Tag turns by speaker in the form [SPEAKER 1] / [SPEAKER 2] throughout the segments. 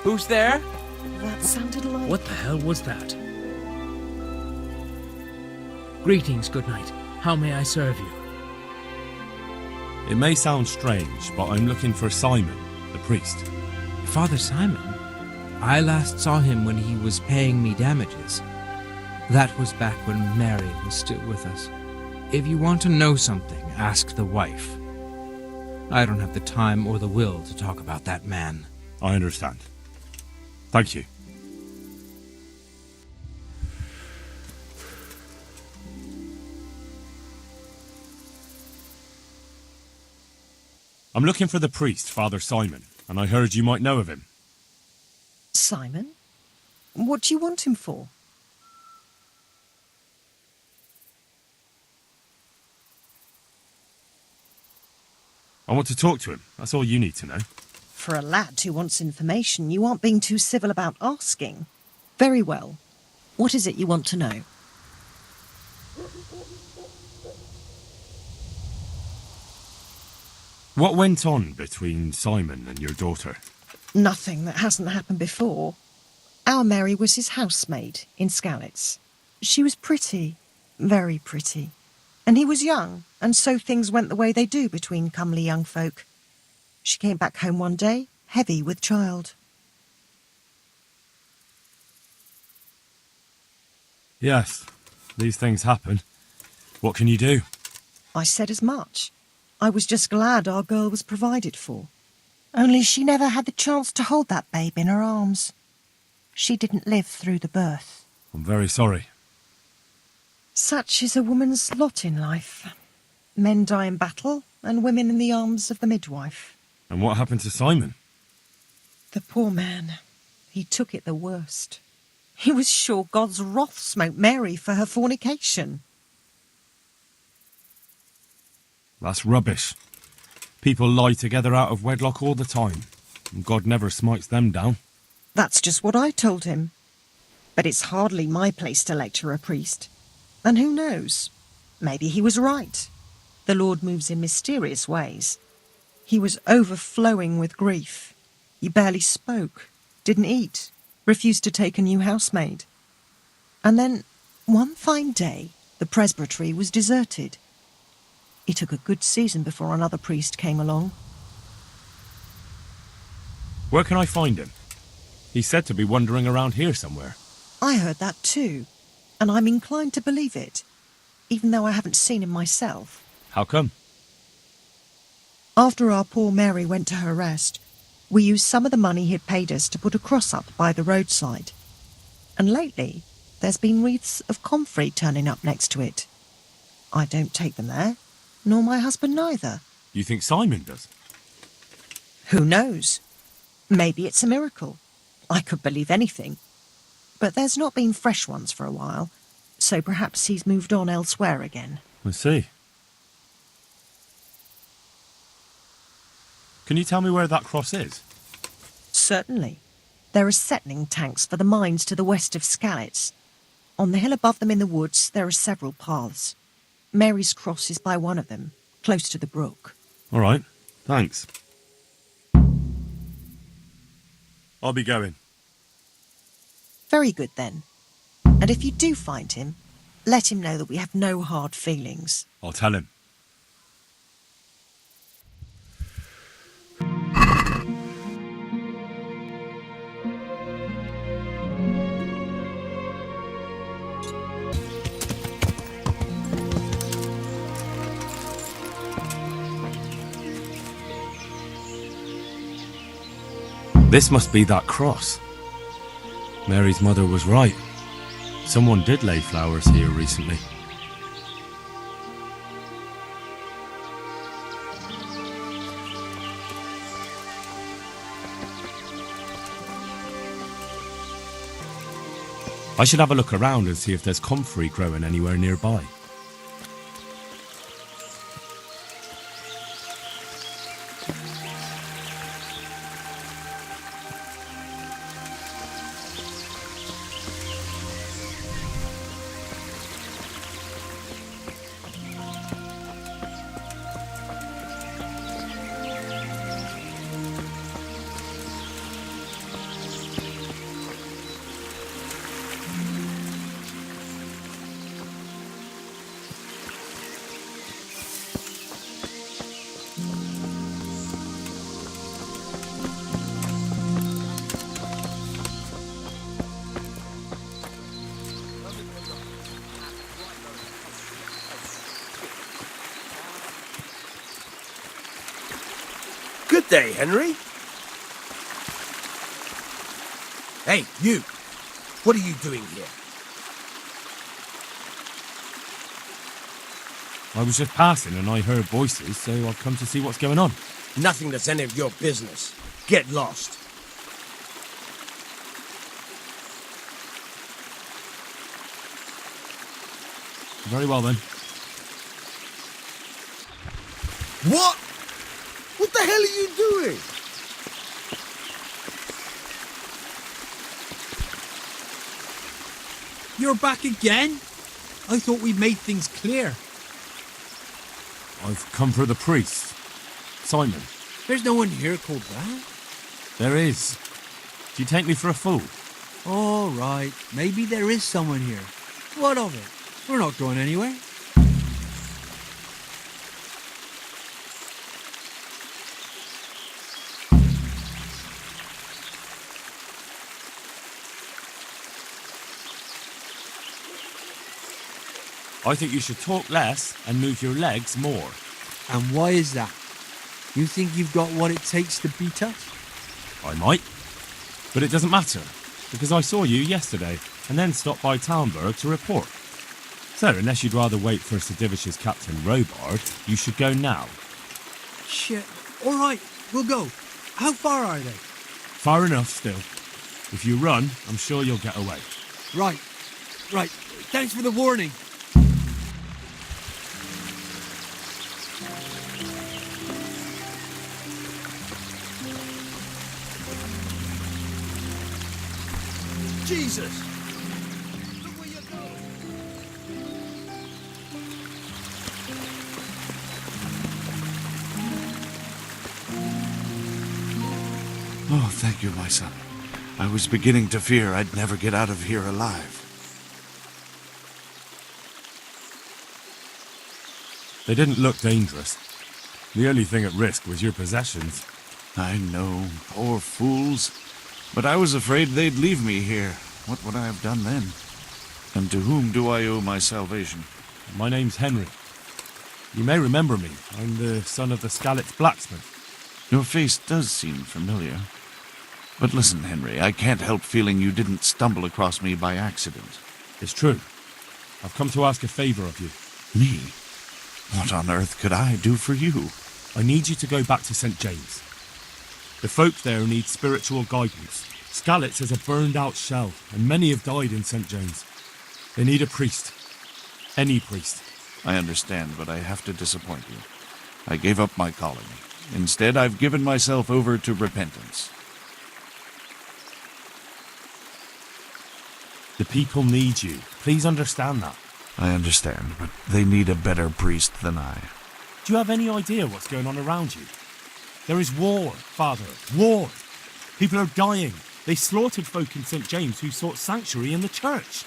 [SPEAKER 1] Who's there?
[SPEAKER 2] That sounded like...
[SPEAKER 3] What the hell was that? Greetings, good night. How may I serve you?
[SPEAKER 4] It may sound strange, but I'm looking for Simon, the priest.
[SPEAKER 5] Father Simon? I last saw him when he was paying me damages. That was back when Mary was still with us. If you want to know something, ask the wife. I don't have the time or the will to talk about that man.
[SPEAKER 4] I understand. Thank you. I'm looking for the priest, Father Simon, and I heard you might know of him.
[SPEAKER 2] Simon? What do you want him for?
[SPEAKER 4] I want to talk to him. That's all you need to know.
[SPEAKER 2] For a lad who wants information, you aren't being too civil about asking. Very well. What is it you want to know?
[SPEAKER 4] What went on between Simon and your daughter?
[SPEAKER 2] Nothing that hasn't happened before. Our Mary was his housemaid in Skalitz. She was pretty, very pretty. And he was young, and so things went the way they do between comely young folk. She came back home one day, heavy with child.
[SPEAKER 4] Yes, these things happen. What can you do?
[SPEAKER 2] I said as much. I was just glad our girl was provided for. Only she never had the chance to hold that babe in her arms. She didn't live through the birth.
[SPEAKER 4] I'm very sorry.
[SPEAKER 2] Such is a woman's lot in life. Men die in battle, and women in the arms of the midwife.
[SPEAKER 4] And what happened to Simon?
[SPEAKER 2] The poor man. He took it the worst. He was sure God's wrath smote Mary for her fornication.
[SPEAKER 4] That's rubbish. People lie together out of wedlock all the time, and God never smites them down.
[SPEAKER 2] That's just what I told him. But it's hardly my place to lecture a priest. And who knows? Maybe he was right. The Lord moves in mysterious ways. He was overflowing with grief. He barely spoke, didn't eat, refused to take a new housemaid. And then, one fine day, the presbytery was deserted. It took a good season before another priest came along.
[SPEAKER 4] Where can I find him? He's said to be wandering around here somewhere.
[SPEAKER 2] I heard that too, and I'm inclined to believe it, even though I haven't seen him myself.
[SPEAKER 4] How come?
[SPEAKER 2] After our poor Mary went to her rest, we used some of the money he'd paid us to put a cross up by the roadside. And lately, there's been wreaths of comfrey turning up next to it. I don't take them there, nor my husband neither.
[SPEAKER 4] You think Simon does?
[SPEAKER 2] Who knows? Maybe it's a miracle. I could believe anything. But there's not been fresh ones for a while, so perhaps he's moved on elsewhere again.
[SPEAKER 4] I see. Can you tell me where that cross is?
[SPEAKER 2] Certainly. There are settling tanks for the mines to the west of Skalitz. On the hill above them in the woods, there are several paths. Mary's cross is by one of them, close to the brook.
[SPEAKER 4] All right, thanks. I'll be going.
[SPEAKER 2] Very good, then. And if you do find him, let him know that we have no hard feelings.
[SPEAKER 4] I'll tell him. This must be that cross. Mary's mother was right. Someone did lay flowers here recently. I should have a look around and see if there's comfrey growing anywhere nearby.
[SPEAKER 1] day, Henry. Hey, you. What are you doing here?
[SPEAKER 4] I was just passing and I heard voices, so I've come to see what's going on.
[SPEAKER 1] Nothing that's any of your business. Get lost.
[SPEAKER 4] Very well then.
[SPEAKER 1] What? What the hell are you doing?
[SPEAKER 3] You're back again? I thought we made things clear.
[SPEAKER 4] I've come for the priest. Simon.
[SPEAKER 3] There's no one here called that.
[SPEAKER 4] There is. Do you take me for a fool?
[SPEAKER 6] All right, maybe there is someone here. What of it? We're not going anywhere.
[SPEAKER 4] I think you should talk less and move your legs more.
[SPEAKER 6] And why is that? You think you've got what it takes to beat us?
[SPEAKER 4] I might. But it doesn't matter, because I saw you yesterday and then stopped by Talmberg to report. So, unless you'd rather wait for Sir Divish's Captain Robard, you should go now.
[SPEAKER 6] Shit. All right, we'll go. How far are they?
[SPEAKER 4] Far enough still. If you run, I'm sure you'll get away.
[SPEAKER 6] Right. Thanks for the warning.
[SPEAKER 1] Jesus! Look where you're going!
[SPEAKER 7] Oh, thank you, my son. I was beginning to fear I'd never get out of here alive.
[SPEAKER 4] They didn't look dangerous. The only thing at risk was your possessions.
[SPEAKER 7] I know, poor fools. But I was afraid they'd leave me here. What would I have done then? And to whom do I owe my salvation?
[SPEAKER 4] My name's Henry. You may remember me. I'm the son of the Skalitz blacksmith.
[SPEAKER 7] Your face does seem familiar. But listen, Henry, I can't help feeling you didn't stumble across me by accident.
[SPEAKER 4] It's true. I've come to ask a favor of you.
[SPEAKER 7] Me? What on earth could I do for you?
[SPEAKER 4] I need you to go back to St. James. The folk there need spiritual guidance. Skalitz is a burned-out shell, and many have died in St. James. They need a priest. Any priest.
[SPEAKER 7] I understand, but I have to disappoint you. I gave up my calling. Instead, I've given myself over to repentance.
[SPEAKER 4] The people need you. Please understand that.
[SPEAKER 7] I understand, but they need a better priest than I.
[SPEAKER 4] Do you have any idea what's going on around you? There is war, Father. War. People are dying. They slaughtered folk in St. James who sought sanctuary in the church.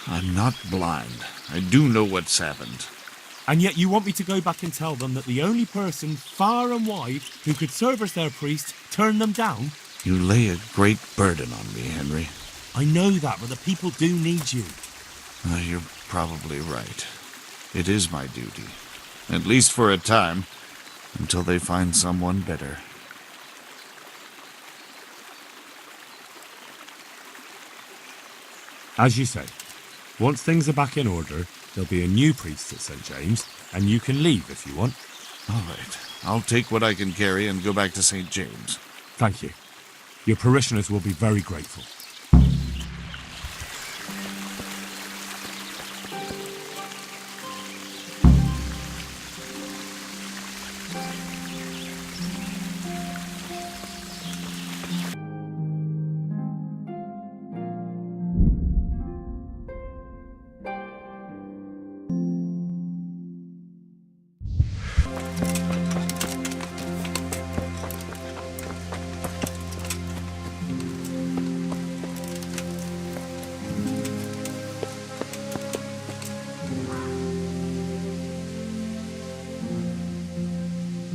[SPEAKER 7] I'm not blind. I do know what's happened.
[SPEAKER 4] And yet you want me to go back and tell them that the only person far and wide who could serve as their priest turned them down?
[SPEAKER 7] You lay a great burden on me, Henry.
[SPEAKER 4] I know that, but the people do need you.
[SPEAKER 7] You're probably right. It is my duty. At least for a time. Until they find someone better.
[SPEAKER 4] As you say, once things are back in order, there'll be a new priest at St. James, and you can leave if you want.
[SPEAKER 7] All right. I'll take what I can carry and go back to St. James.
[SPEAKER 4] Thank you. Your parishioners will be very grateful.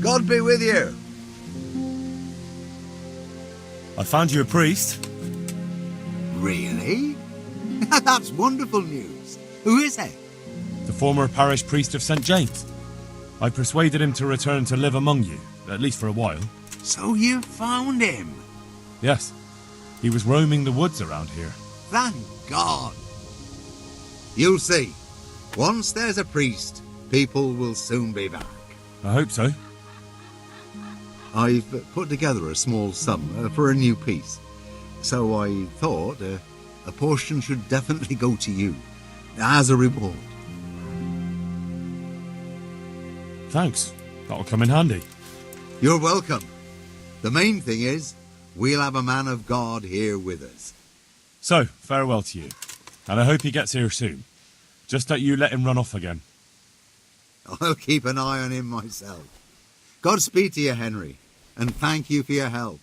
[SPEAKER 1] God be with you.
[SPEAKER 4] I found you a priest.
[SPEAKER 8] Really? That's wonderful news. Who is he?
[SPEAKER 4] The former parish priest of St. James. I persuaded him to return to live among you, at least for a while,
[SPEAKER 8] So you found him.
[SPEAKER 4] Yes, he was roaming the woods around here.
[SPEAKER 8] Thank God. You'll see. Once there's a priest, people will soon be back.
[SPEAKER 4] I hope so.
[SPEAKER 8] I've put together a small sum for a new piece. So I thought a portion should definitely go to you, as a reward.
[SPEAKER 4] Thanks. That'll come in handy.
[SPEAKER 8] You're welcome. The main thing is, we'll have a man of God here with us.
[SPEAKER 4] So, farewell to you. And I hope he gets here soon. Just don't you let him run off again.
[SPEAKER 8] I'll keep an eye on him myself. Godspeed to you, Henry, and thank you for your help.